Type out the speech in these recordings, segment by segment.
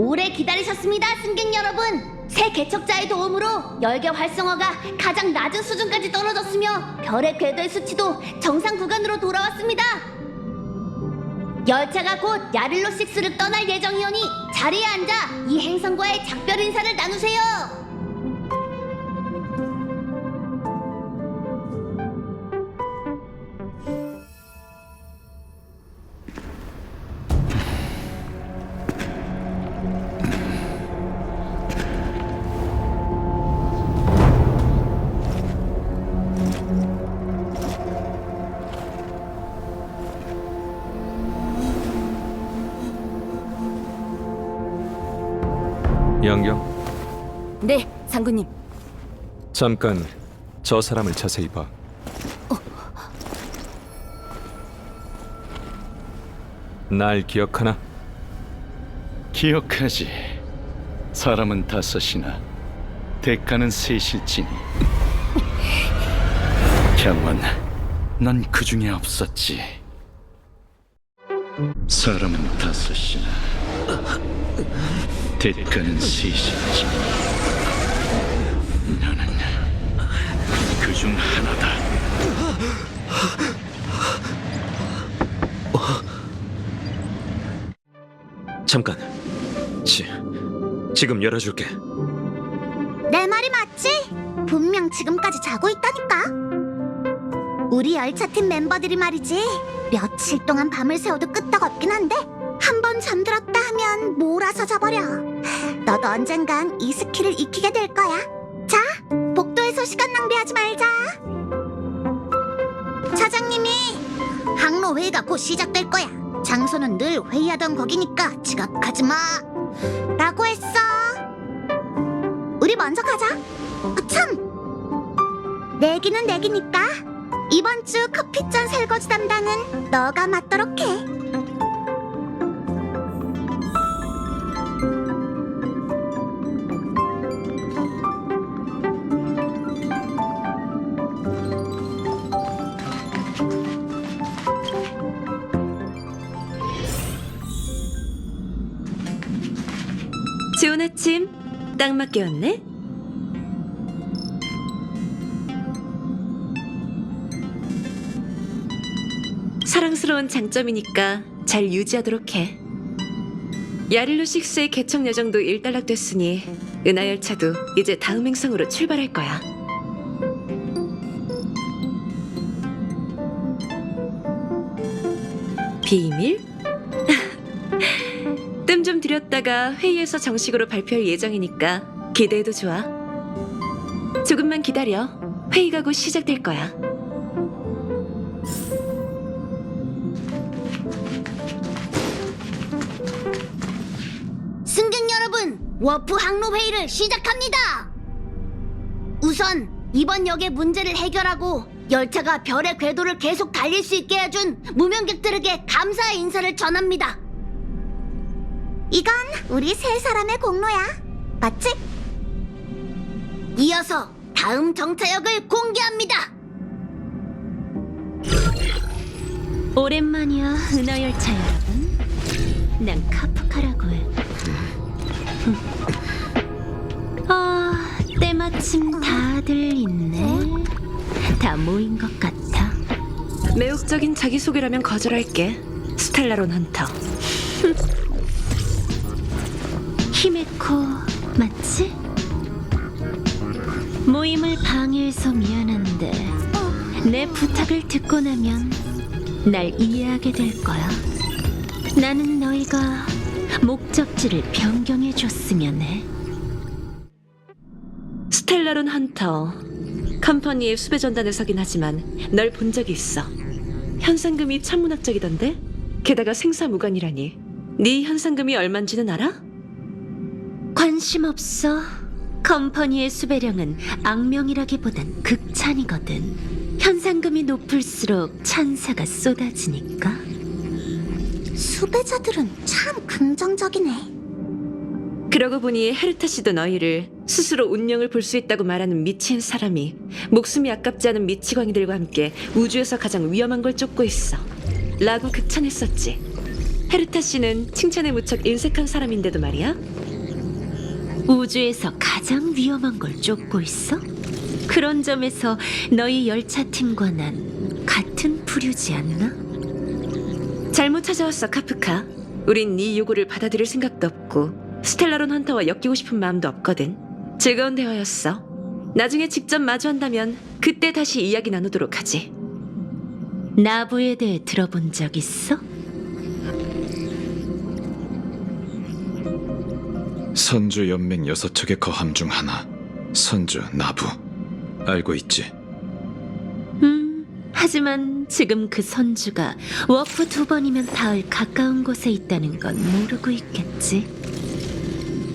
오래 기다리셨습니다, 승객 여러분. 새 개척자의 도움으로 열계 활성화가 가장 낮은 수준까지 떨어졌으며 별의 궤도의 수치도 정상 구간으로 돌아왔습니다. 열차가 곧 야릴로6를 떠날 예정이오니 자리에 앉아 이 행성과의 작별 인사를 나누세요. 양경, 네, 상구님. 잠깐 저 사람을 자세히 봐. 날 기억하나? 기억하지. 사람은 5이나 대가는 3일지니. 향원, 난 그 중에 없었지. 사람은 5이나 대가는 3일지니. 나는 그 중 하나다. 잠깐. 지금 열어줄게. 내 말이 맞지? 분명 지금까지 자고 있다니까. 우리 열차팀 멤버들이 말이지, 며칠 동안 밤을 새워도 끄떡없긴 한데 한 번 잠들었다 하면 몰아서 자버려. 너도 언젠간 이 스킬을 익히게 될 거야. 자, 복도에서 시간 낭비하지 말자. 차장님이 항로 회의가 곧 시작될 거야. 장소는 늘 회의하던 거기니까 지각하지 마 라고 했어. 우리 먼저 가자. 참, 내기는 내기니까 이번 주 커피잔 설거지 담당은 너가 맡도록 해. 좋은 아침. 딱 맞게 왔네. 사랑스러운 장점이니까 잘 유지하도록 해. 야릴로6의 개척 예정도 일단락됐으니 은하열차도 이제 다음 행성으로 출발할 거야. 비밀? 뜸 좀 들였다가 회의에서 정식으로 발표할 예정이니까 기대해도 좋아. 조금만 기다려. 회의가 곧 시작될 거야. 승객 여러분, 워프 항로 회의를 시작합니다. 우선 이번 역의 문제를 해결하고 열차가 별의 궤도를 계속 달릴 수 있게 해준 무명객들에게 감사의 인사를 전합니다. 이건 우리 3사람의 공로야. 맞지? 이어서 다음 정차역을 공개합니다. 오랜만이야, 은하열차 여러분. 난 카프카라고 해. 때마침 다들 있네. 다 모인 것 같아. 매혹적인 자기소개라면 거절할게. 스텔라론 헌터. 히메코 맞지? 모임을 방해해서 미안한데 내 부탁을 듣고 나면 날 이해하게 될 거야. 나는 너희가 목적지를 변경해 줬으면 해. 스텔라론 헌터. 컴퍼니의 수배 전단에 서긴 하지만 널 본 적이 있어. 현상금이 천문학적이던데? 게다가 생사무관이라니. 네 현상금이 얼만지는 알아? 관심 없어. 컴퍼니의 수배령은 악명이라기보단 극찬이거든. 현상금이 높을수록 찬사가 쏟아지니까. 수배자들은 참 긍정적이네. 그러고 보니 헤르타 씨도 너희를 스스로 운명을 볼 수 있다고 말하는 미친 사람이 목숨이 아깝지 않은 미치광이들과 함께 우주에서 가장 위험한 걸 쫓고 있어 라고 극찬했었지. 헤르타 씨는 칭찬에 무척 인색한 사람인데도 말이야. 우주에서 가장 위험한 걸 쫓고 있어? 그런 점에서 너희 열차팀과 난 같은 부류지 않나? 잘못 찾아왔어, 카프카. 우린 네 요구를 받아들일 생각도 없고 스텔라론 헌터와 엮이고 싶은 마음도 없거든. 즐거운 대화였어. 나중에 직접 마주한다면 그때 다시 이야기 나누도록 하지. 나부에 대해 들어본 적 있어? 선주 연맹 6척의 거함 중 하나. 선주 나부. 알고 있지? 하지만 지금 그 선주가 워프 2번이면 닿을 가까운 곳에 있다는 건 모르고 있겠지.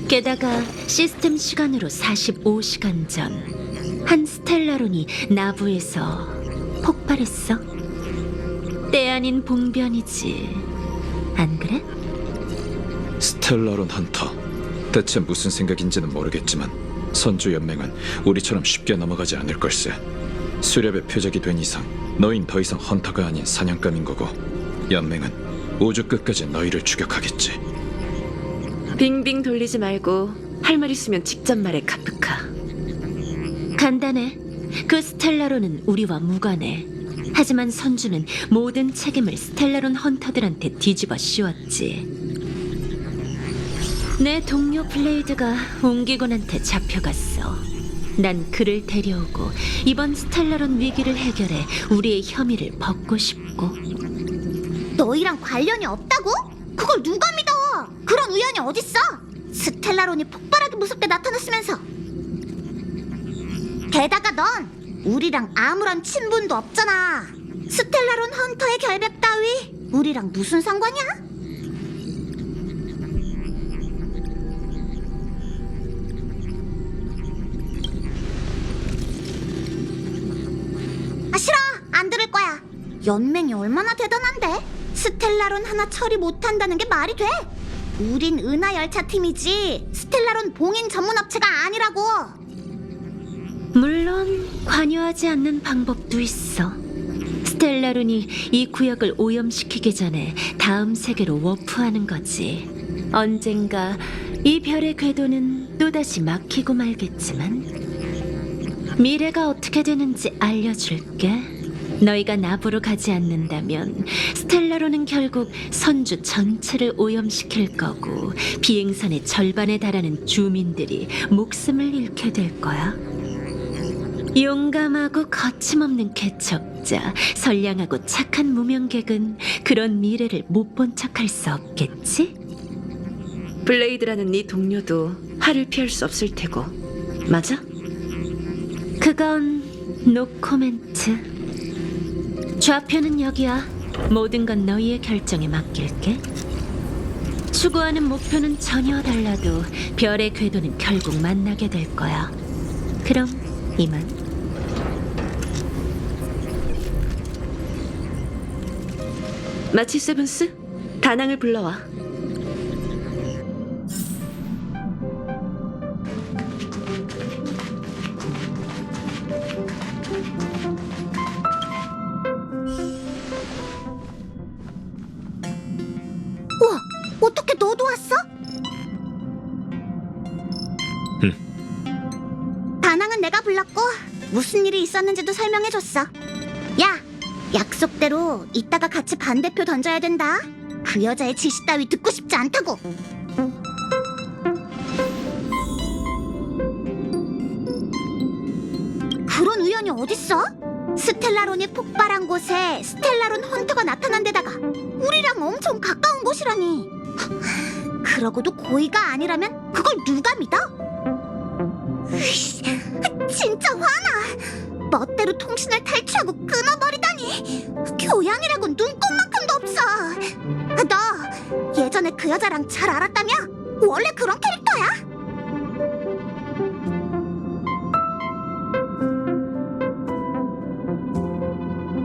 게다가 시스템 시간으로 45시간 전 한 스텔라론이 나부에서 폭발했어. 때 아닌 봉변이지, 안 그래? 스텔라론 헌터. 대체 무슨 생각인지는 모르겠지만 선주 연맹은 우리처럼 쉽게 넘어가지 않을 걸세. 수렵의 표적이 된 이상 너흰 더 이상 헌터가 아닌 사냥감인 거고, 연맹은 우주 끝까지 너희를 추격하겠지. 빙빙 돌리지 말고 할 말 있으면 직접 말해, 카프카. 간단해. 그 스텔라론은 우리와 무관해. 하지만 선주는 모든 책임을 스텔라론 헌터들한테 뒤집어 씌웠지. 내 동료 블레이드가 옹기곤한테 잡혀갔어. 난 그를 데려오고 이번 스텔라론 위기를 해결해 우리의 혐의를 벗고 싶고. 너희랑 관련이 없다고? 그걸 누가 믿어? 그런 우연이 어딨어? 스텔라론이 폭발하기 무섭게 나타났으면서. 게다가 넌 우리랑 아무런 친분도 없잖아. 스텔라론 헌터의 결백 따위 우리랑 무슨 상관이야? 아, 싫어. 안 들을 거야. 연맹이 얼마나 대단한데? 스텔라론 하나 처리 못한다는 게 말이 돼? 우린 은하 열차 팀이지 스텔라론 봉인 전문 업체가 아니라고. 물론 관여하지 않는 방법도 있어. 스텔라론이 이 구역을 오염시키기 전에 다음 세계로 워프하는 거지. 언젠가 이 별의 궤도는 또다시 막히고 말겠지만 미래가 어떻게 되는지 알려줄게. 너희가 나부로 가지 않는다면 스텔라론은 결국 선주 전체를 오염시킬 거고 비행선의 절반에 달하는 주민들이 목숨을 잃게 될 거야. 용감하고 거침없는 개척자, 선량하고 착한 무명객은 그런 미래를 못 본 척할 수 없겠지? 블레이드라는 네 동료도 화를 피할 수 없을 테고. 맞아? 그건 노코멘트. 좌표는 여기야. 모든 건 너희의 결정에 맡길게. 추구하는 목표는 전혀 달라도 별의 궤도는 결국 만나게 될 거야. 그럼 이만. 마치 세븐스? 다낭을 불러와. 우와, 어떻게 너도 왔어? 다낭은 내가 불렀고 무슨 일이 있었는지도 설명해줬어. 야, 약속대로 이따가 같이 반대표 던져야 된다. 그 여자의 지시 따위 듣고 싶지 않다고. 그런 우연이 어딨어? 스텔라론이 폭발한 곳에 스텔라론 헌터가 나타난 데다가 우리랑 엄청 가까운 곳이라니. 그러고도 고의가 아니라면 그걸 누가 믿어? 으이씨, 진짜 화나. 멋대로 통신을 탈취하고 끊어버리다니. 교양이라고 눈꼽만큼도 없어. 너 예전에 그 여자랑 잘 알았다며? 원래 그런 캐릭터야?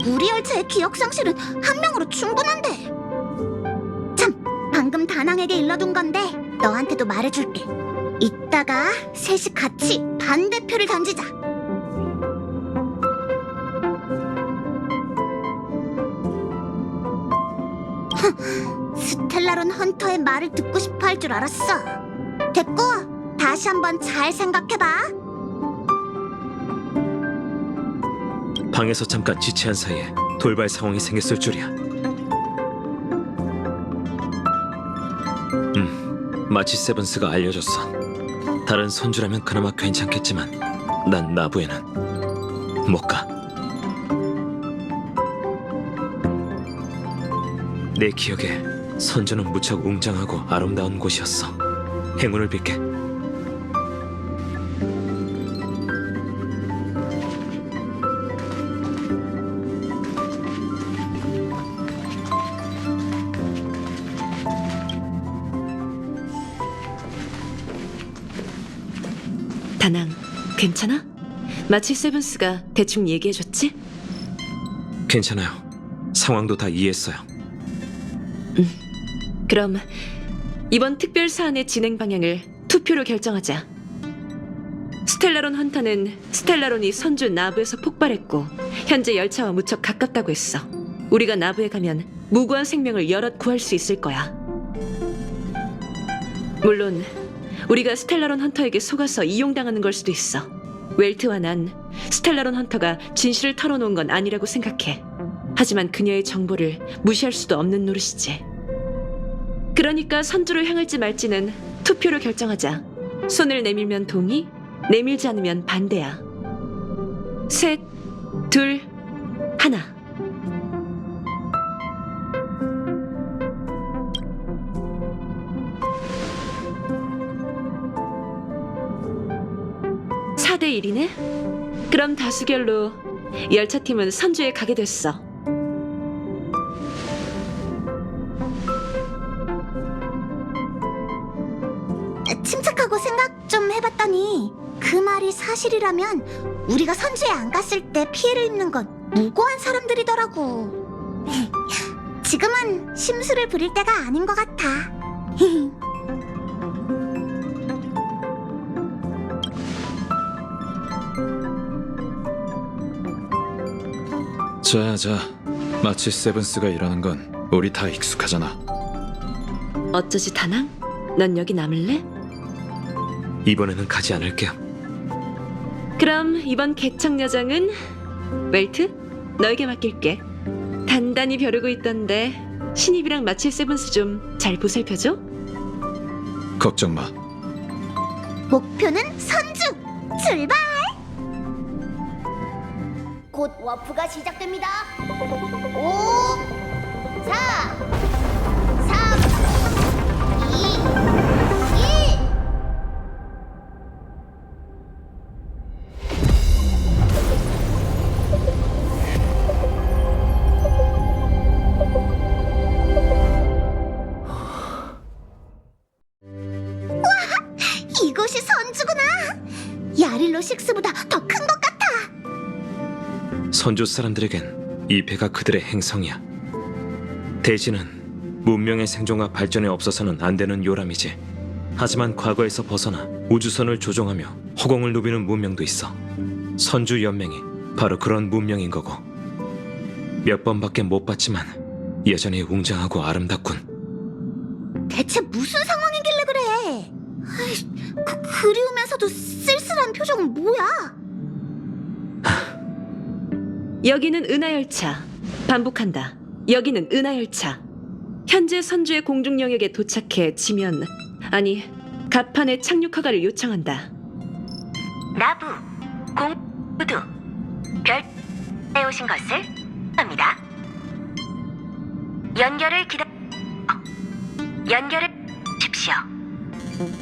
우리 열차의 기억 상실은 한 명으로 충분한데. 참, 방금 다낭에게 일러둔 건데 너한테도 말해줄게. 이따가 셋이 같이 반대표를 던지자. 스텔라론 헌터의 말을 듣고 싶어 할 줄 알았어. 됐고, 다시 한번 잘 생각해봐. 방에서 잠깐 지체한 사이에 돌발 상황이 생겼을 줄이야. 마치 세븐스가 알려줬어. 다른 선주라면 그나마 괜찮겠지만 난 나부에는 못 가. 내 기억에 선주는 무척 웅장하고 아름다운 곳이었어. 행운을 빌게. 다낭, 괜찮아? 마치 세븐스가 대충 얘기해줬지? 괜찮아요. 상황도 다 이해했어요. 그럼 이번 특별 사안의 진행 방향을 투표로 결정하자. 스텔라론 헌터는 스텔라론이 선주 나부에서 폭발했고 현재 열차와 무척 가깝다고 했어. 우리가 나부에 가면 무고한 생명을 여럿 구할 수 있을 거야. 물론 우리가 스텔라론 헌터에게 속아서 이용당하는 걸 수도 있어. 웰트와 난 스텔라론 헌터가 진실을 털어놓은 건 아니라고 생각해. 하지만 그녀의 정보를 무시할 수도 없는 노릇이지. 그러니까 선주를 향할지 말지는 투표로 결정하자. 손을 내밀면 동의, 내밀지 않으면 반대야. 셋, 둘, 하나. (4대 1이네) 그럼 다수결로 열차팀은 선주에 가게 됐어. 침착하고 생각 좀 해봤더니 그 말이 사실이라면 우리가 선주에 안 갔을 때 피해를 입는 건 무고한 사람들이더라고. 지금은 심술을 부릴 때가 아닌 것 같아. 자, 마치 세븐스가 이러는 건 우리 다 익숙하잖아. 어쩌지 다낭? 넌 여기 남을래? 이번에는 가지 않을게요. 그럼 이번 개척 여정은 웰트? 너에게 맡길게. 단단히 벼르고 있던데 신입이랑 마치 세븐스 좀 잘 보살펴줘? 걱정 마. 목표는 선주! 출발! 곧 워프가 시작됩니다. 5, 4, 3, 2, 1. 이곳이 선주구나. 야릴로 6보다 더 큰 것 같아. 선조 사람들에겐 이 배가 그들의 행성이야. 대지는 문명의 생존과 발전에 없어서는 안 되는 요람이지. 하지만 과거에서 벗어나 우주선을 조종하며 허공을 누비는 문명도 있어. 선주 연맹이 바로 그런 문명인 거고. 몇 번밖에 못 봤지만 여전히 웅장하고 아름답군. 대체 무슨 상황이길래 그래? 그리우면서도 쓸쓸한 표정은 뭐야? 여기는 은하열차. 반복한다. 여기는 은하열차. 현재 선주의 공중 영역에 도착해 지면, 아니 갑판에 착륙 허가를 요청한다. 나부, 공우두, 별에 오신 것을 합니다. 연결을 연결을 주십시오.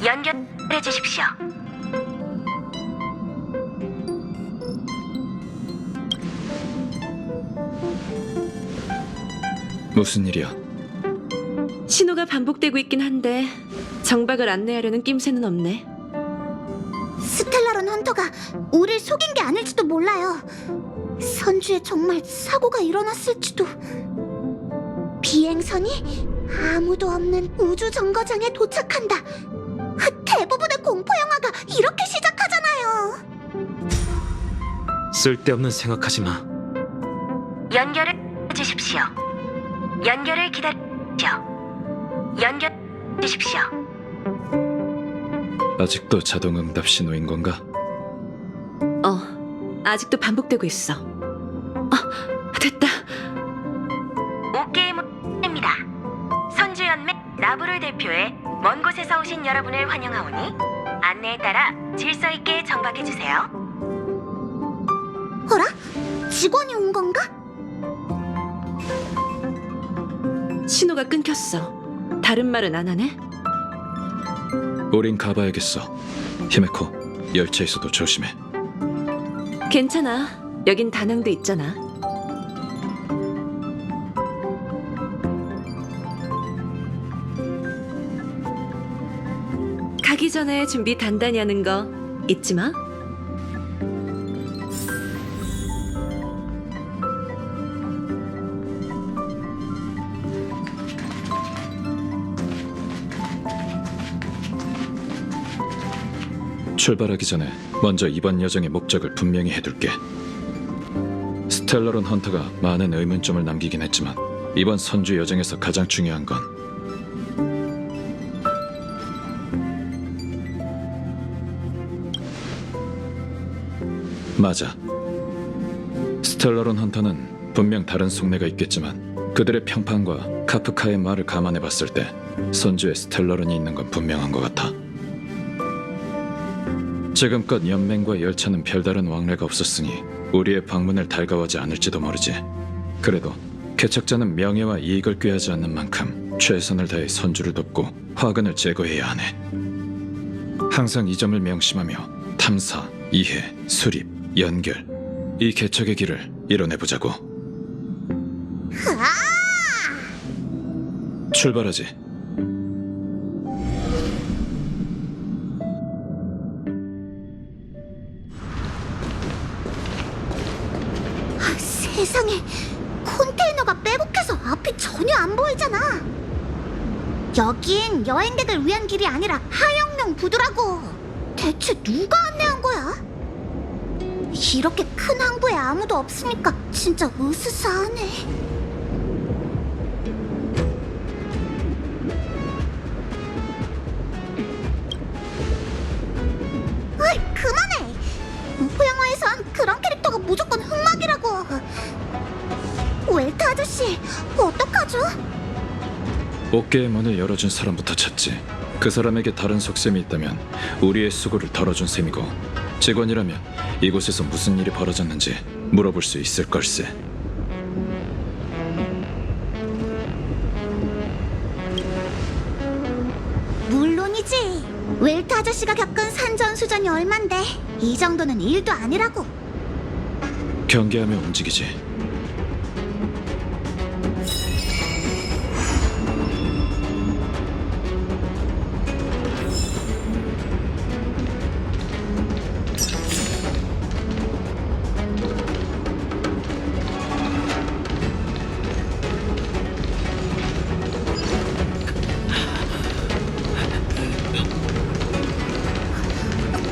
연결해 주십시오. 무슨 일이야? 신호가 반복되고 있긴 한데 정박을 안내하려는 낌새는 없네. 스텔라론 헌터가 우릴 속인 게 아닐지도 몰라요. 선주에 정말 사고가 일어났을지도. 비행선이 아무도 없는 우주 정거장에 도착한다. 대부분의 공포 영화가 이렇게 시작하잖아요. 쓸데없는 생각하지 마. 연결을 주십시오. 연결을 기다리십시오. 연결 주십시오. 아직도 자동응답 신호인 건가? 아직도 반복되고 있어. 됐다. 오게임입니다. 선주연맹 나부를 대표해 먼 곳에서 오신 여러분을 환영하오니 안내에 따라 질서 있게 정박해 주세요. 어라? 직원이 온 건가? 신호가 끊겼어. 다른 말은 안 하네? 우린 가봐야겠어. 히메코, 열차에서도 조심해. 괜찮아. 여긴 다낭도 있잖아. 가기 전에 준비 단단히 하는 거 잊지 마. 출발하기 전에 먼저 이번 여정의 목적을 분명히 해둘게. 스텔러론 헌터가 많은 의문점을 남기긴 했지만 이번 선주 여정에서 가장 중요한 건 맞아. 스텔러론 헌터는 분명 다른 속내가 있겠지만 그들의 평판과 카프카의 말을 감안해봤을 때 선주에 스텔러론이 있는 건 분명한 것 같아. 지금껏 연맹과 열차는 별다른 왕래가 없었으니 우리의 방문을 달가워하지 않을지도 모르지. 그래도 개척자는 명예와 이익을 꾀하지 않는 만큼 최선을 다해 선주를 돕고 화근을 제거해야 하네. 항상 이 점을 명심하며 탐사, 이해, 수립, 연결, 이 개척의 길을 이뤄내보자고. 출발하지. 세상에, 컨테이너가 빼곡해서 앞이 전혀 안 보이잖아. 여긴 여행객을 위한 길이 아니라 하역용 부두라고. 대체 누가 안내한 거야? 이렇게 큰 항구에 아무도 없으니까 진짜 으스스하네. 어이, 그만해. 공포 영화에선 그런 캐릭터가 무조건 흑막이라고. 웰트 아저씨, 어떡하죠? 어깨의 문을 열어준 사람부터 찾지. 그 사람에게 다른 속셈이 있다면 우리의 수고를 덜어준 셈이고, 직원이라면 이곳에서 무슨 일이 벌어졌는지 물어볼 수 있을 걸세. 물론이지. 웰트 아저씨가 겪은 산전수전이 얼만데 이 정도는 일도 아니라고. 경계하며 움직이지.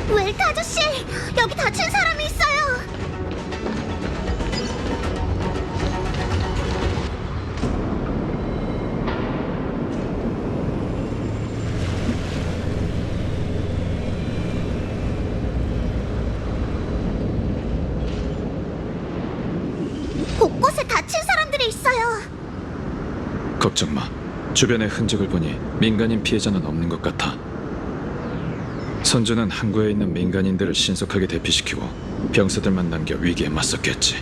웰트 아저씨, 여기 다친 사람이 있어요. 곳곳에 다친 사람들이 있어요. 걱정 마. 주변의 흔적을 보니 민간인 피해자는 없는 것 같아. 선주는 항구에 있는 민간인들을 신속하게 대피시키고 병사들만 남겨 위기에 맞섰겠지.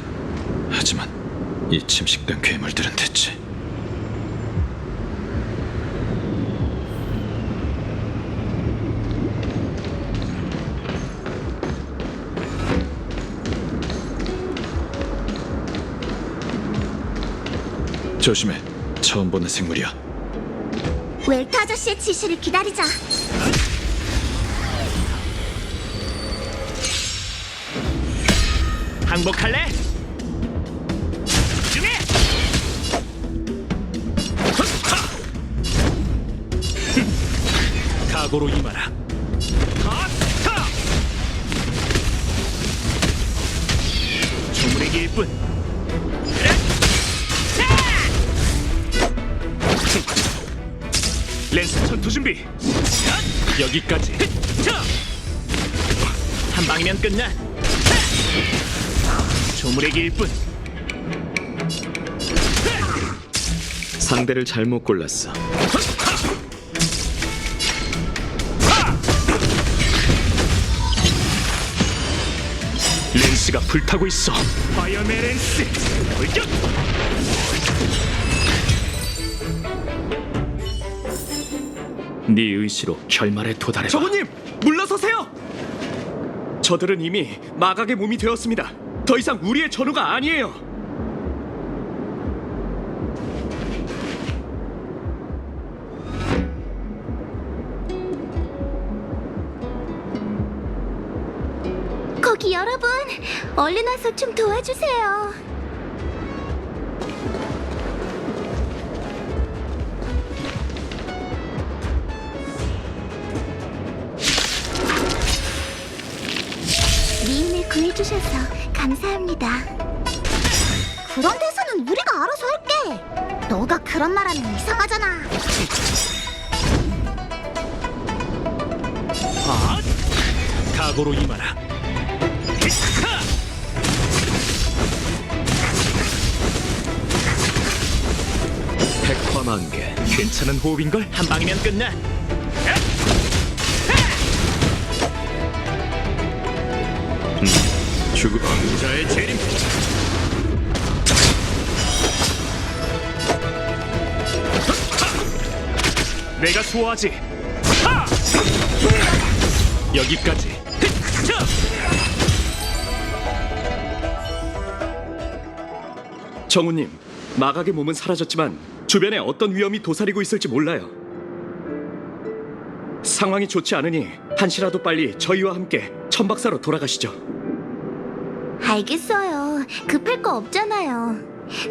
하지만 이 침식된 괴물들은 대체. 조심해. 처음 보는 생물이야. 웰트 아저씨의 지시를 기다리자. 항복할래? 집중해! 각오로 임하라. 주문의 일뿐. 그래! 랜스 전투 준비. 여기까지. 자! 한 방이면 끝나. 조물의 길뿐. 상대를 잘못 골랐어. 렌스가 불타고 있어. 파이어맨 렌스. 돌격. 네 의지로 결말에 도달해. 정우님, 물러서세요! 저들은 이미 마각의 몸이 되었습니다. 더 이상 우리의 전우가 아니에요. 거기 여러분, 얼른 와서 좀 도와주세요. 미인을 구해주셔서 감사합니다. 그런 대사는 우리가 알아서 할게. 너가 그런 말하면 이상하잖아. 아! 각오로 임하라. 히카! 백화만개. 괜찮은 호흡인걸? 한 방이면 끝나. 죽음. 자의 재림. 내가 수호하지. 하! 여기까지. 자! 정우님, 마각의 몸은 사라졌지만 주변에 어떤 위험이 도사리고 있을지 몰라요. 상황이 좋지 않으니 한시라도 빨리 저희와 함께 천박사로 돌아가시죠. 알겠어요. 급할 거 없잖아요.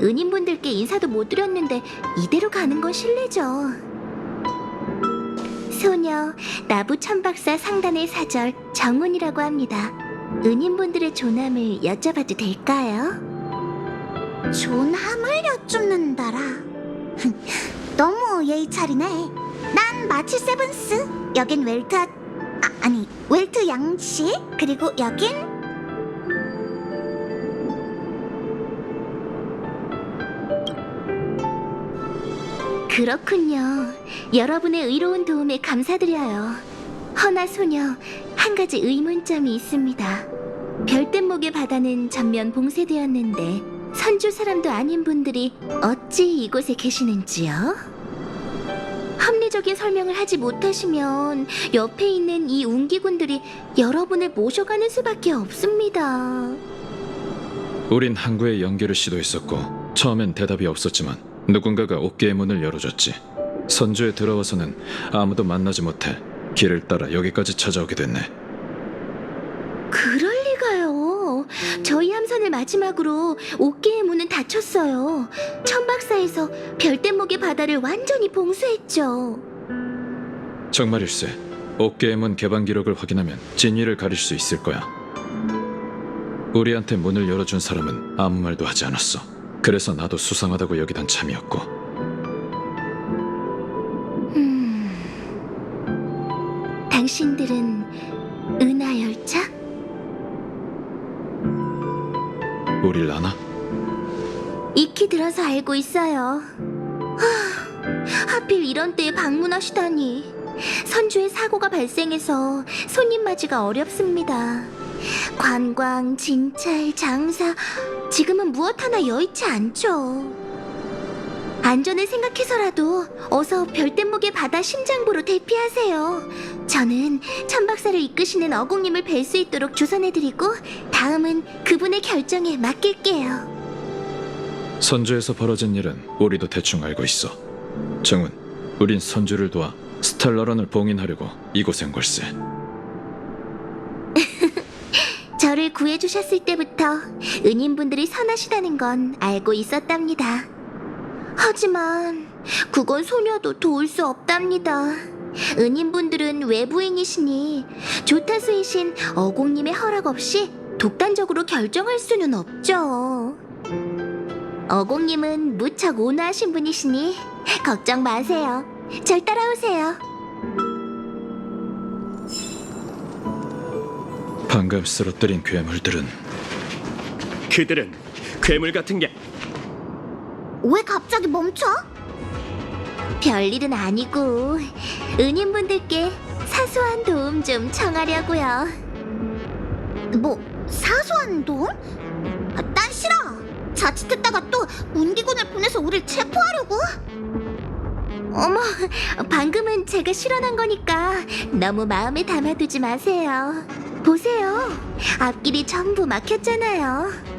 은인분들께 인사도 못 드렸는데 이대로 가는 건 실례죠. 소녀, 나부 천박사 상단의 사절 정운이라고 합니다. 은인분들의 존함을 여쭤봐도 될까요? 존함을 여쭙는다라. 너무 예의 차리네. 난 마치 세븐스. 여긴 웰트 아니 웰트 양씨. 그리고 여긴 그렇군요. 여러분의 의로운 도움에 감사드려요. 허나 소녀, 한 가지 의문점이 있습니다. 별빛목의 바다는 전면 봉쇄되었는데 선주 사람도 아닌 분들이 어찌 이곳에 계시는지요? 합리적인 설명을 하지 못하시면 옆에 있는 이 운기군들이 여러분을 모셔가는 수밖에 없습니다. 우린 항구의 연결을 시도했었고 처음엔 대답이 없었지만 누군가가 옥계의 문을 열어줬지. 선주에 들어와서는 아무도 만나지 못해 길을 따라 여기까지 찾아오게 됐네. 그럴 리가요. 저희 함선을 마지막으로 옥계의 문은 닫혔어요. 천박사에서 별빛목의 바다를 완전히 봉쇄했죠. 정말일세. 옥계의 문 개방 기록을 확인하면 진위를 가릴 수 있을 거야. 우리한테 문을 열어준 사람은 아무 말도 하지 않았어. 그래서 나도 수상하다고 여기던 참이었고. 당신들은 은하열차? 우릴 아나? 익히 들어서 알고 있어요. 하필 이런 때에 방문하시다니. 선주에 사고가 발생해서 손님 맞이가 어렵습니다. 관광, 진찰, 장사, 지금은 무엇 하나 여의치 않죠. 안전을 생각해서라도 어서 별빛목의 바다 심장부로 대피하세요. 저는 천박사를 이끄시는 어공님을 뵐 수 있도록 조선해드리고 다음은 그분의 결정에 맡길게요. 선주에서 벌어진 일은 우리도 대충 알고 있어. 정훈, 우린 선주를 도와 스텔라론을 봉인하려고 이곳에 온 걸세. 저를 구해주셨을 때부터 은인분들이 선하시다는 건 알고 있었답니다. 하지만 그건 소녀도 도울 수 없답니다. 은인분들은 외부인이시니 조타수이신 어공님의 허락 없이 독단적으로 결정할 수는 없죠. 어공님은 무척 온화하신 분이시니 걱정 마세요. 절 따라오세요. 방금 쓰러뜨린 괴물들은 그들은 괴물 같은 게 왜 갑자기 멈춰? 별일은 아니고 은인분들께 사소한 도움 좀 청하려고요. 뭐 사소한 도움? 난 싫어. 자칫했다가 또 운기군을 보내서 우릴 체포하려고? 어머, 방금은 제가 실언한 거니까 너무 마음에 담아두지 마세요. 보세요. 앞길이 전부 막혔잖아요.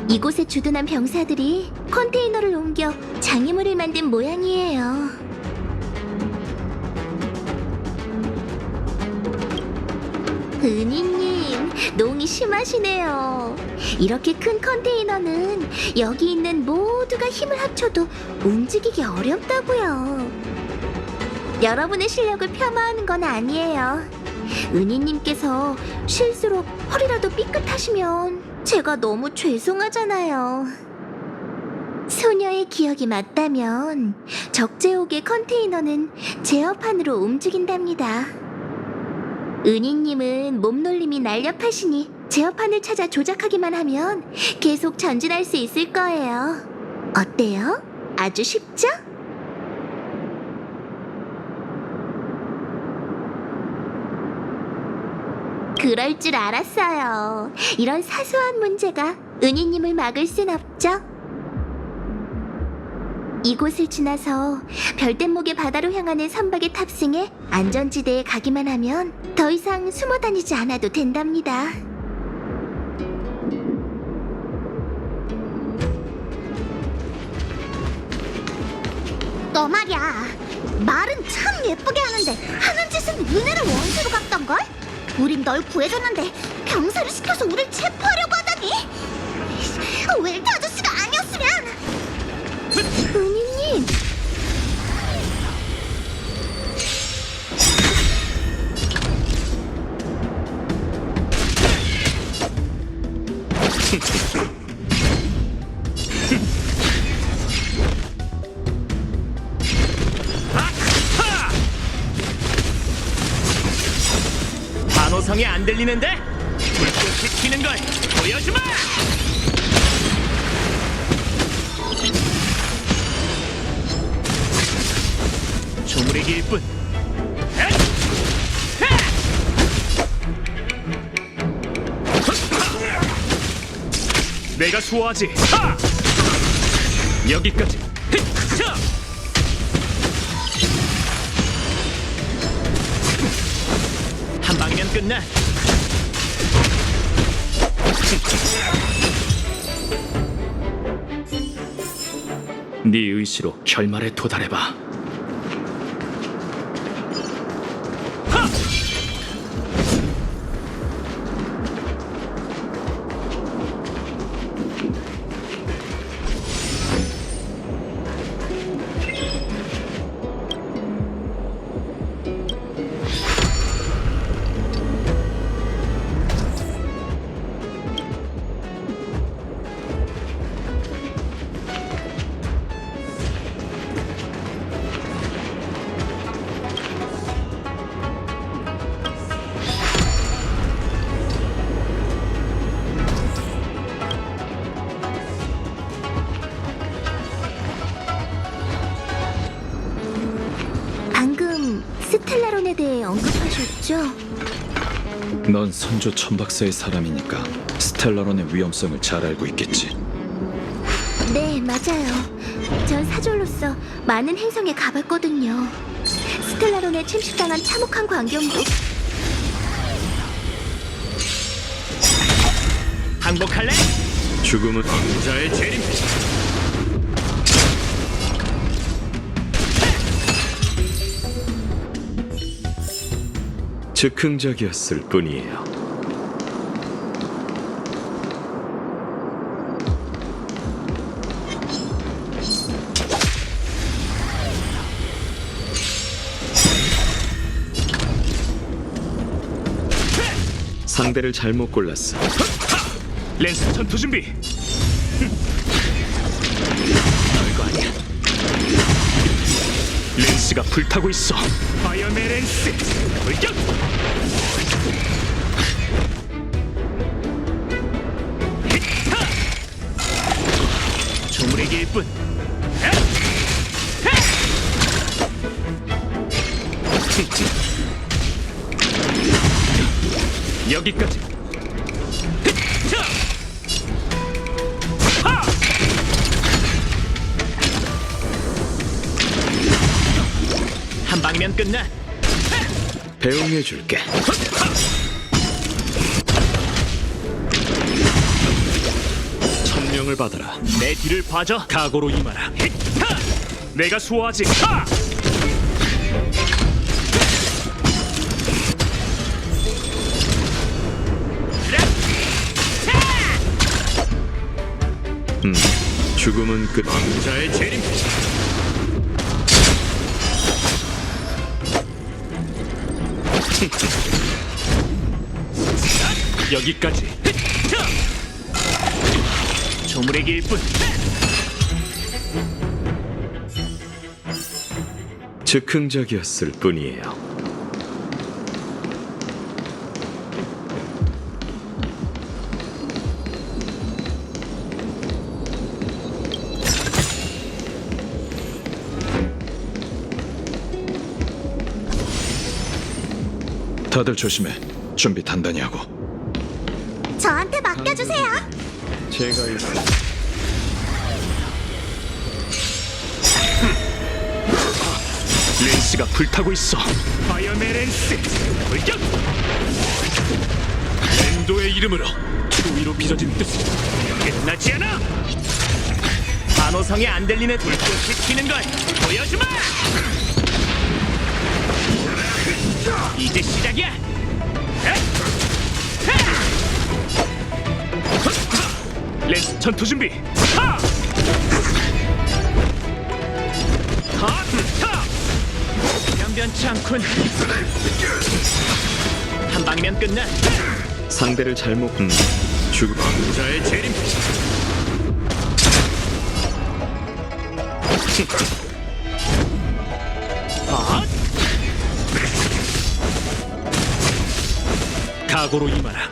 이곳에 주둔한 병사들이 컨테이너를 옮겨 장애물을 만든 모양이에요. 은희님, 농이 심하시네요. 이렇게 큰 컨테이너는 여기 있는 모두가 힘을 합쳐도 움직이기 어렵다고요. 여러분의 실력을 폄하하는 건 아니에요. 은희님께서 실수로 허리라도 삐끗하시면 제가 너무 죄송하잖아요. 소녀의 기억이 맞다면 적재옥의 컨테이너는 제어판으로 움직인답니다. 은희님은 몸놀림이 날렵하시니 제어판을 찾아 조작하기만 하면 계속 전진할 수 있을 거예요. 어때요? 아주 쉽죠? 그럴 줄 알았어요. 이런 사소한 문제가 은희님을 막을 순 없죠. 이곳을 지나서 별대목의 바다로 향하는 선박에 탑승해 안전지대에 가기만 하면 더 이상 숨어 다니지 않아도 된답니다. 너 말이야. 말은 참 예쁘게 하는데 하는 짓은 은혜를 원수로 갚던걸? 우린 널 구해줬는데 병사를 시켜서 우릴 체포하려고 하다니. 웰트 아저씨가 아니었으면. 은희님. 단호성이 안 들리는데? 불꽃이 튀는 걸 보여주마! 조물이길 뿐. 내가 수호하지. 하! 여기까지. 자! 한 방이면 끝나. 네 의지로 결말에 도달해봐. 방금 스텔라론에 대해 언급하셨죠? 넌 선조 천박사의 사람이니까 스텔라론의 위험성을 잘 알고 있겠지. 네, 맞아요. 전 사졸로서 많은 행성에 가봤거든요. 스텔라론에 침식당한 참혹한 광경도 항복할래? 죽음은 자의 재림. 즉흥적이었을 뿐이에요. 상대를 잘못 골랐어. 랜스 전투 준비. 별거 아니야. 랜스가 불타고 있어. 파이어맨 랜스 돌격. 뿐. 여기까지. 한 방이면 끝나. 배웅해줄게. 천명을 받아라. 내 뒤를 봐줘. 각오로 임하라. 내가 수호하지. 죽음은 끝. 왕자의 재림. 여기까지. 조물의 길뿐. 즉흥적이었을 뿐이에요. 다들 조심해. 준비 단단히 하고. 저한테 맡겨주세요. 제가 렌스가 불타고 있어. 파이어맨 렌스. 돌격. 랜도의 이름으로 추위로 빚어진 뜻. 끝나지 않아. 반호성에 안 들리는 불꽃시키는 걸 보여주마. 이제 시작이야. 렌스 전투 준비. 하! 변변치 않군. 한 방이면 끝나. 상대를 잘못 죽음. 왕자의 재림. 각오로 임하라.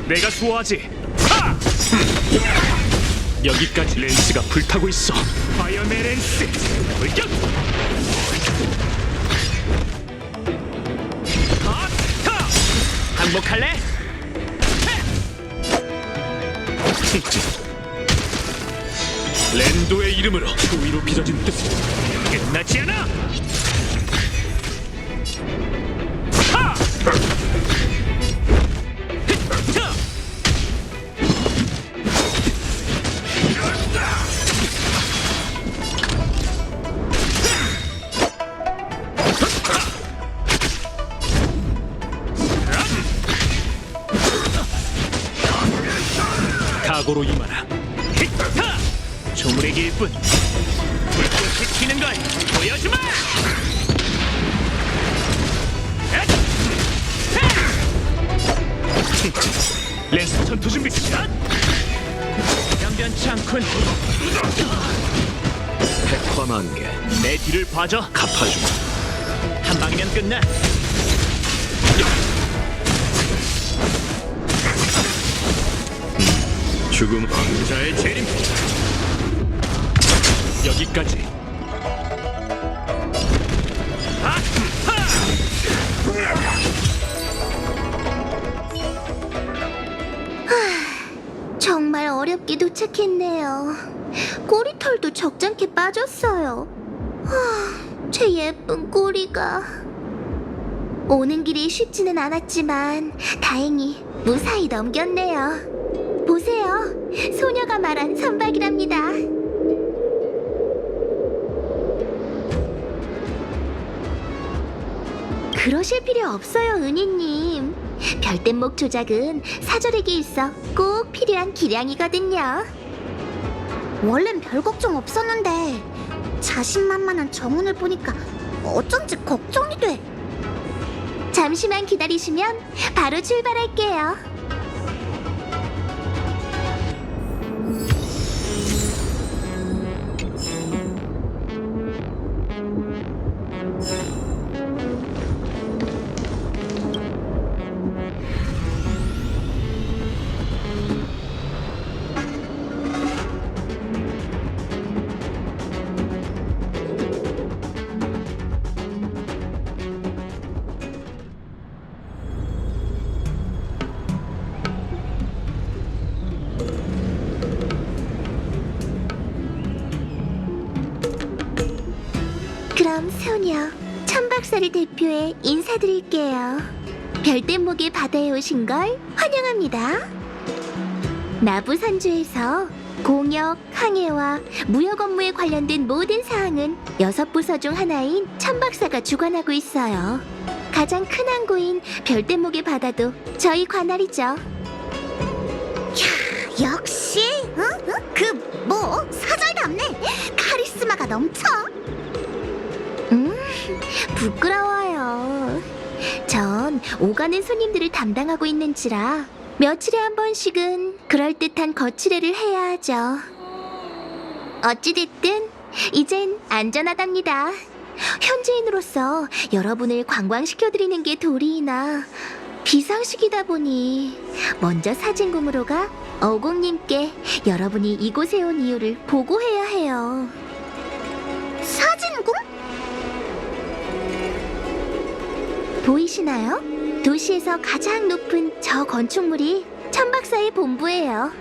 내가 수호하지. 여기까지. 렌스가 불타고 있어. 파이어맨 렌스. 돌격. 항복할래? 랜도의 이름으로 추위로 빚어진 뜻. 끝나지 않아. 각오로 임하라. 조물의 길뿐. 불꽃시키는 걸 보여주마. 렌스 전투 준비. 변변치 않군. 백화만개. 내 뒤를 봐줘. 갚아주마. 한 방이면 끝나. 죽음. 왕자의 재림. 여기까지. 정말 어렵게 도착했네요. 꼬리털도 적잖게 빠졌어요. 제 예쁜 꼬리가. 오는 길이 쉽지는 않았지만 다행히 무사히 넘겼네요. 보세요. 소녀가 말한 선박이랍니다. 그러실 필요 없어요, 은희님. 별대목 조작은 사절에게 있어 꼭 필요한 기량이거든요. 원래는 별 걱정 없었는데 자신만만한 정훈을 보니까 어쩐지 걱정이 돼. 잠시만 기다리시면 바로 출발할게요. 그럼 소녀, 천박사를 대표해 인사드릴게요. 별대목의 바다에 오신 걸 환영합니다. 나부 선주에서 공역, 항해와 무역 업무에 관련된 모든 사항은 6부서 중 하나인 천박사가 주관하고 있어요. 가장 큰 항구인 별대목의 바다도 저희 관할이죠. 야, 역시 사절답네. 카리스마가 넘쳐. 부끄러워요. 전 오가는 손님들을 담당하고 있는지라 며칠에 한 번씩은 그럴듯한 거치레를 해야 하죠. 어찌됐든 이젠 안전하답니다. 현지인으로서 여러분을 관광시켜드리는 게 도리이나 비상식이다 보니 먼저 사진궁으로 가 어공님께 여러분이 이곳에 온 이유를 보고해야 해요. 사진궁? 보이시나요? 도시에서 가장 높은 저 건축물이 천박사의 본부예요.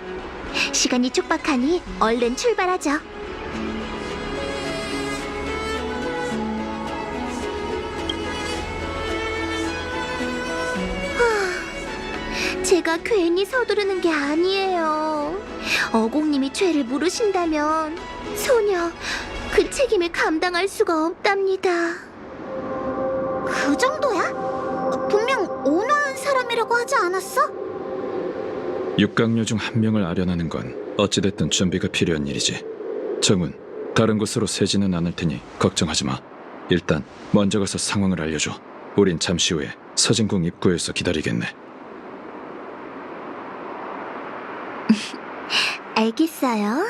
시간이 촉박하니 얼른 출발하죠. 제가 괜히 서두르는 게 아니에요. 어공님이 죄를 물으신다면 소녀 그 책임을 감당할 수가 없답니다. 그 정도야? 분명 온화한 사람이라고 하지 않았어? 육강류 중 한 명을 아련하는 건 어찌됐든 준비가 필요한 일이지. 정훈, 다른 곳으로 새지는 않을 테니 걱정하지 마. 일단 먼저 가서 상황을 알려줘. 우린 잠시 후에 서진궁 입구에서 기다리겠네. 알겠어요.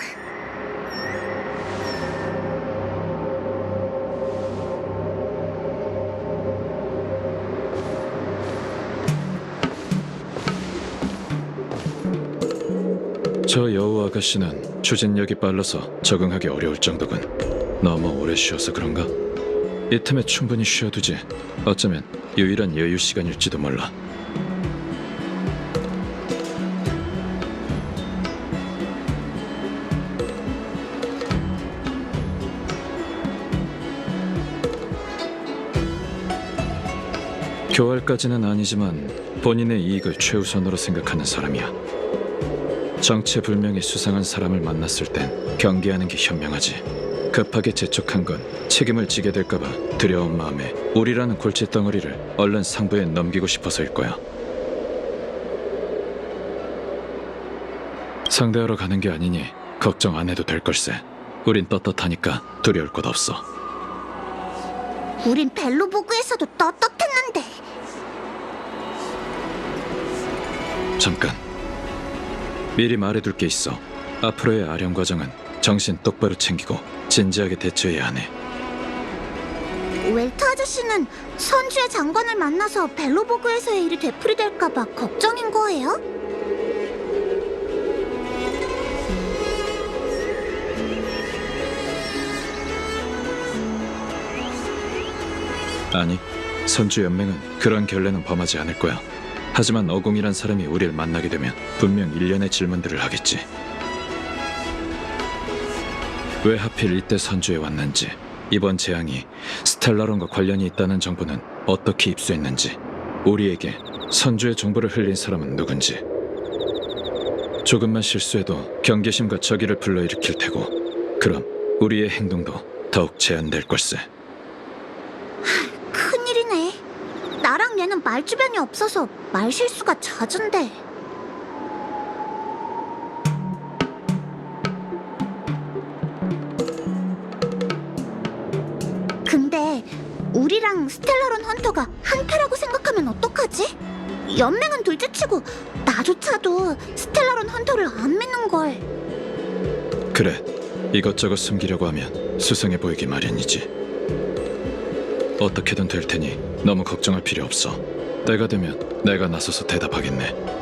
저 여우 아가씨는 추진력이 빨라서 적응하기 어려울 정도군. 너무 오래 쉬어서 그런가? 이 틈에 충분히 쉬어두지. 어쩌면 유일한 여유 시간일지도 몰라. 교활까지는 아니지만 본인의 이익을 최우선으로 생각하는 사람이야. 정체불명의 수상한 사람을 만났을 땐 경계하는 게 현명하지. 급하게 재촉한 건 책임을 지게 될까봐 두려운 마음에 우리라는 골칫덩어리를 얼른 상부에 넘기고 싶어서일 거야. 상대하러 가는 게 아니니 걱정 안 해도 될 걸세. 우린 떳떳하니까 두려울 것 없어. 우린 벨로보그에서도 떳떳했는데. 잠깐. 미리 말해둘 게 있어. 앞으로의 아령 과정은 정신 똑바로 챙기고 진지하게 대처해야 하네. 웰트 아저씨는 선주의 장관을 만나서 벨로보그에서의 일이 되풀이될까봐 걱정인 거예요? 아니, 선주연맹은 그런 결례는 범하지 않을 거야. 하지만 어공이란 사람이 우리를 만나게 되면 분명 일련의 질문들을 하겠지. 왜 하필 이때 선주에 왔는지, 이번 재앙이 스텔라론과 관련이 있다는 정보는 어떻게 입수했는지, 우리에게 선주의 정보를 흘린 사람은 누군지. 조금만 실수해도 경계심과 적의를 불러일으킬 테고, 그럼 우리의 행동도 더욱 제한될 걸세. 큰일이네. 나랑 얘는 말주변이 없어서 말실수가 잦은데. 근데 우리랑 스텔라론 헌터가 한패라고 생각하면 어떡하지? 연맹은 둘째치고 나조차도 스텔라론 헌터를 안 믿는걸. 그래, 이것저것 숨기려고 하면 수상해 보이기 마련이지. 어떻게든 될 테니 너무 걱정할 필요 없어. 때가 되면 내가 나서서 대답하겠네.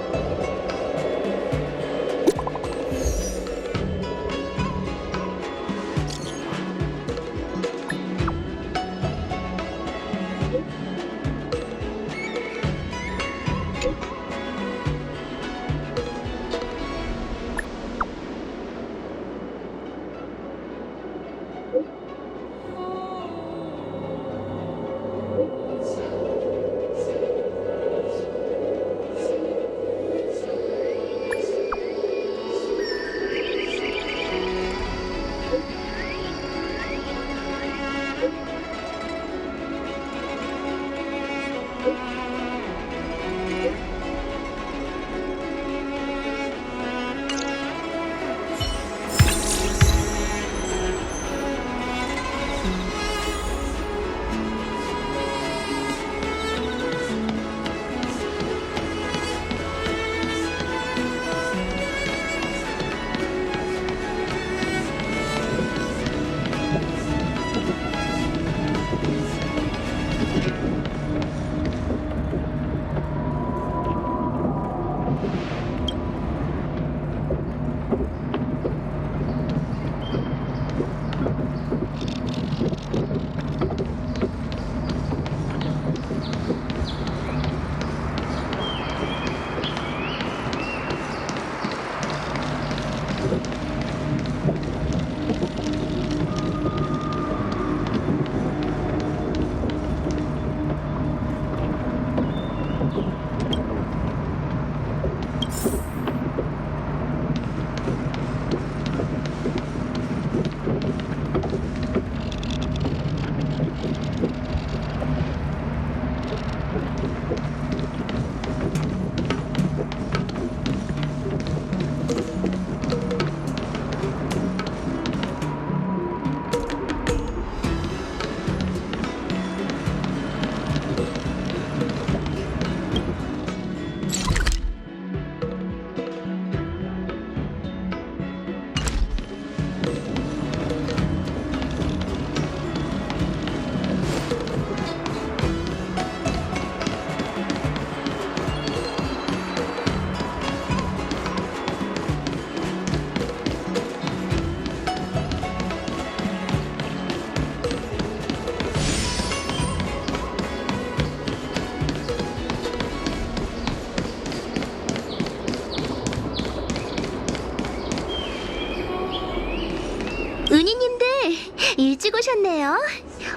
일찍 오셨네요.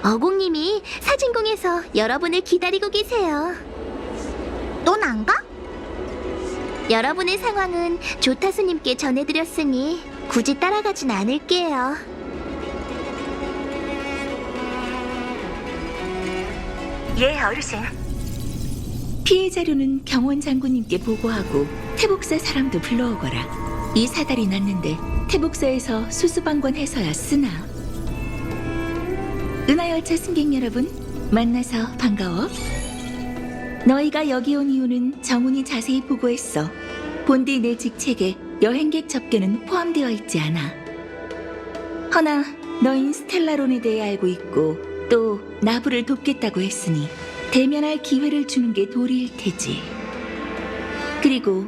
어공님이 사진공에서 여러분을 기다리고 계세요. 넌 안 가? 여러분의 상황은 조타수님께 전해드렸으니 굳이 따라가진 않을게요. 예, 어르신. 피해 자료는 경원 장군님께 보고하고 태복사 사람도 불러오거라. 이 사달이 났는데 태복사에서 수수방관해서야 쓰나. 은하열차 승객 여러분, 만나서 반가워. 너희가 여기 온 이유는 정훈이 자세히 보고했어. 본디 내 직책에 여행객 접견은 포함되어 있지 않아. 허나 너흰 스텔라론에 대해 알고 있고 또 나부를 돕겠다고 했으니 대면할 기회를 주는 게 도리일 테지. 그리고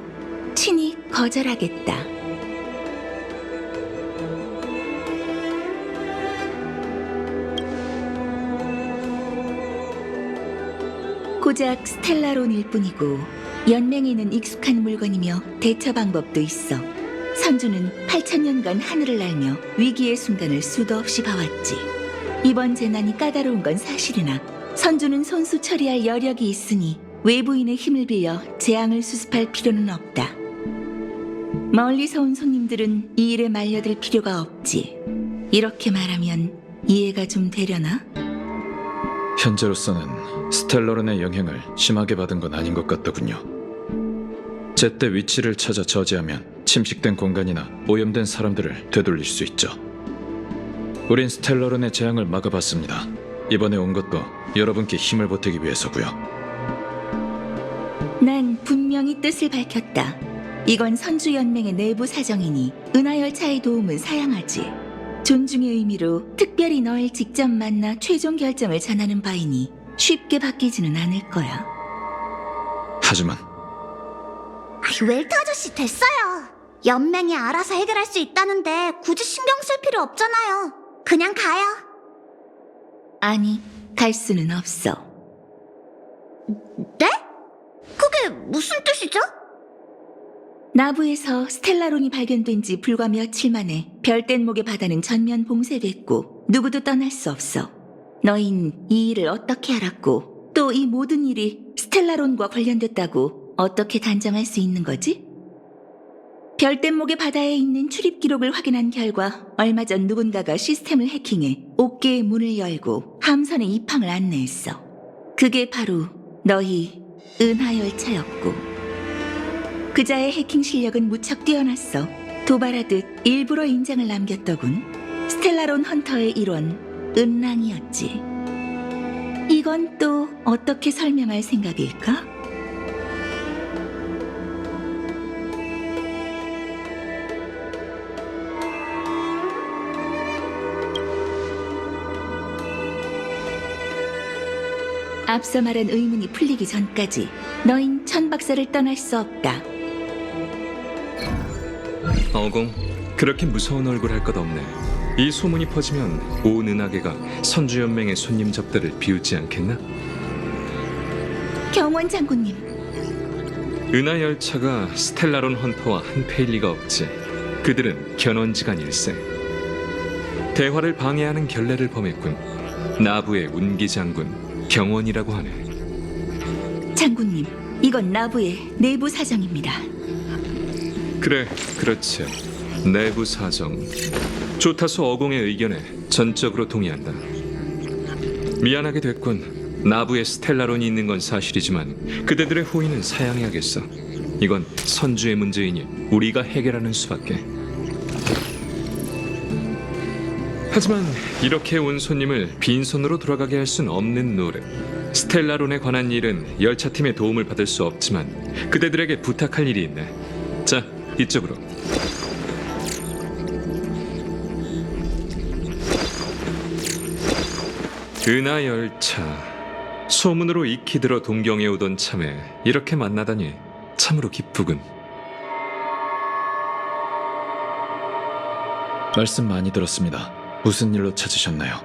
친히 거절하겠다. 고작 스텔라론일 뿐이고 연맹에는 익숙한 물건이며 대처 방법도 있어. 선주는 8,000년간 하늘을 날며 위기의 순간을 수도 없이 봐왔지. 이번 재난이 까다로운 건 사실이나 선주는 손수 처리할 여력이 있으니 외부인의 힘을 빌려 재앙을 수습할 필요는 없다. 멀리서 온 손님들은 이 일에 말려들 필요가 없지. 이렇게 말하면 이해가 좀 되려나? 현재로서는 스텔러론의 영향을 심하게 받은 건 아닌 것 같더군요. 제때 위치를 찾아 저지하면 침식된 공간이나 오염된 사람들을 되돌릴 수 있죠. 우린 스텔러론의 재앙을 막아봤습니다. 이번에 온 것도 여러분께 힘을 보태기 위해서고요. 난 분명히 뜻을 밝혔다. 이건 선주연맹의 내부 사정이니 은하열차의 도움은 사양하지. 존중의 의미로 특별히 널 직접 만나 최종 결정을 전하는 바이니 쉽게 바뀌지는 않을 거야. 하지만 웰트 아저씨 됐어요. 연맹이 알아서 해결할 수 있다는데 굳이 신경 쓸 필요 없잖아요. 그냥 가요. 아니, 갈 수는 없어. 네? 그게 무슨 뜻이죠? 나부에서 스텔라론이 발견된 지 불과 며칠 만에 별뗏목의 바다는 전면 봉쇄됐고 누구도 떠날 수 없어. 너흰 이 일을 어떻게 알았고 또 이 모든 일이 스텔라론과 관련됐다고 어떻게 단정할 수 있는 거지? 별뗏목의 바다에 있는 출입 기록을 확인한 결과 얼마 전 누군가가 시스템을 해킹해 옥계의 문을 열고 함선의 입항을 안내했어. 그게 바로 너희 은하열차였고 그자의 해킹 실력은 무척 뛰어났어. 도발하듯 일부러 인장을 남겼더군. 스텔라론 헌터의 일원 은랑이었지. 이건 또 어떻게 설명할 생각일까? 앞서 말한 의문이 풀리기 전까지 너흰 천박사를 떠날 수 없다. 어공, 그렇게 무서운 얼굴 할 것 없네. 이 소문이 퍼지면 온 은하계가 선주연맹의 손님 접대를 비웃지 않겠나? 경원 장군님, 은하열차가 스텔라론 헌터와 한패일 리가 없지. 그들은 견원지간 일세. 대화를 방해하는 결례를 범했군. 나부의 운기장군 경원이라고 하네. 장군님, 이건 나부의 내부 사정입니다. 그래, 그렇지. 내부 사정. 조타수 어공의 의견에 전적으로 동의한다. 미안하게 됐군. 나부에 스텔라론이 있는 건 사실이지만 그대들의 호의는 사양해야겠어. 이건 선주의 문제이니 우리가 해결하는 수밖에. 하지만 이렇게 온 손님을 빈손으로 돌아가게 할 순 없는 노릇. 스텔라론에 관한 일은 열차팀의 도움을 받을 수 없지만 그대들에게 부탁할 일이 있네. 자, 이쪽으로. 은하열차. 소문으로 익히 들어 동경해오던 참에 이렇게 만나다니 참으로 기쁘군. 말씀 많이 들었습니다. 무슨 일로 찾으셨나요?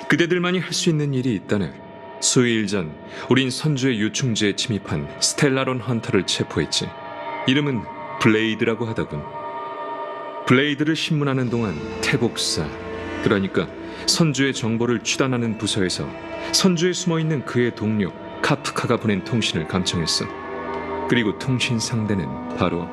그대들만이 할 수 있는 일이 있다네. 수일 전 우린 선주의 유충지에 침입한 스텔라론 헌터를 체포했지. 이름은 블레이드라고 하더군. 블레이드를 신문하는 동안 태복사, 그러니까 선주의 정보를 취단하는 부서에서 선주에 숨어있는 그의 동료 카프카가 보낸 통신을 감청했어. 그리고 통신 상대는 바로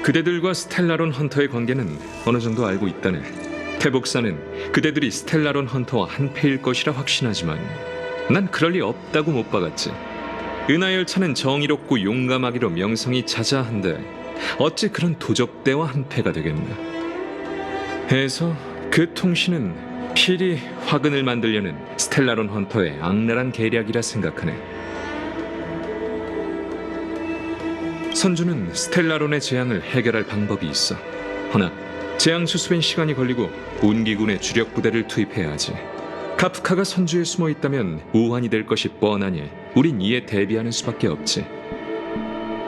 그대들과 스텔라론 헌터의 관계는 어느 정도 알고 있다네. 태복사는 그대들이 스텔라론 헌터와 한패일 것이라 확신하지만 난 그럴 리 없다고 못 박았지. 은하열차는 정의롭고 용감하기로 명성이 자자한데 어찌 그런 도적대와 한패가 되겠나. 해서 그 통신은 필히 화근을 만들려는 스텔라론 헌터의 악랄한 계략이라 생각하네. 선주는 스텔라론의 재앙을 해결할 방법이 있어. 허나 재앙 수습엔 시간이 걸리고 운기군의 주력 부대를 투입해야 하지. 카프카가 선주에 숨어 있다면 우환이 될 것이 뻔하니 우린 이에 대비하는 수밖에 없지.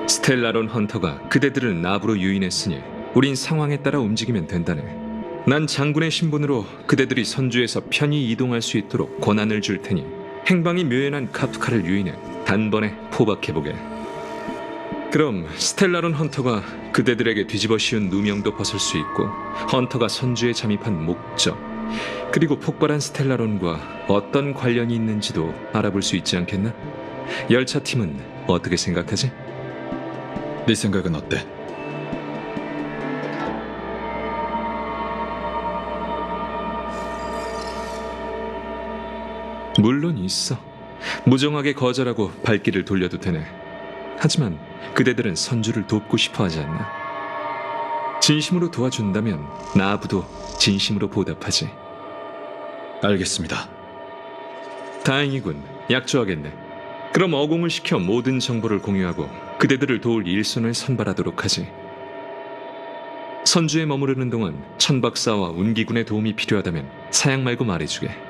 스텔라론 헌터가 그대들을 나부로 유인했으니 우린 상황에 따라 움직이면 된다네. 난 장군의 신분으로 그대들이 선주에서 편히 이동할 수 있도록 권한을 줄 테니 행방이 묘연한 카프카를 유인해 단번에 포박해보게. 그럼 스텔라론 헌터가 그대들에게 뒤집어 씌운 누명도 벗을 수 있고 헌터가 선주에 잠입한 목적 그리고 폭발한 스텔라론과 어떤 관련이 있는지도 알아볼 수 있지 않겠나? 열차팀은 어떻게 생각하지? 네 생각은 어때? 물론 있어. 무정하게 거절하고 발길을 돌려도 되네. 하지만 그대들은 선주를 돕고 싶어 하지 않나? 진심으로 도와준다면 나부도 진심으로 보답하지. 알겠습니다. 다행이군. 약조하겠네. 그럼 어공을 시켜 모든 정보를 공유하고 그대들을 도울 일손을 선발하도록 하지. 선주에 머무르는 동안 천박사와 운기군의 도움이 필요하다면 사양 말고 말해주게.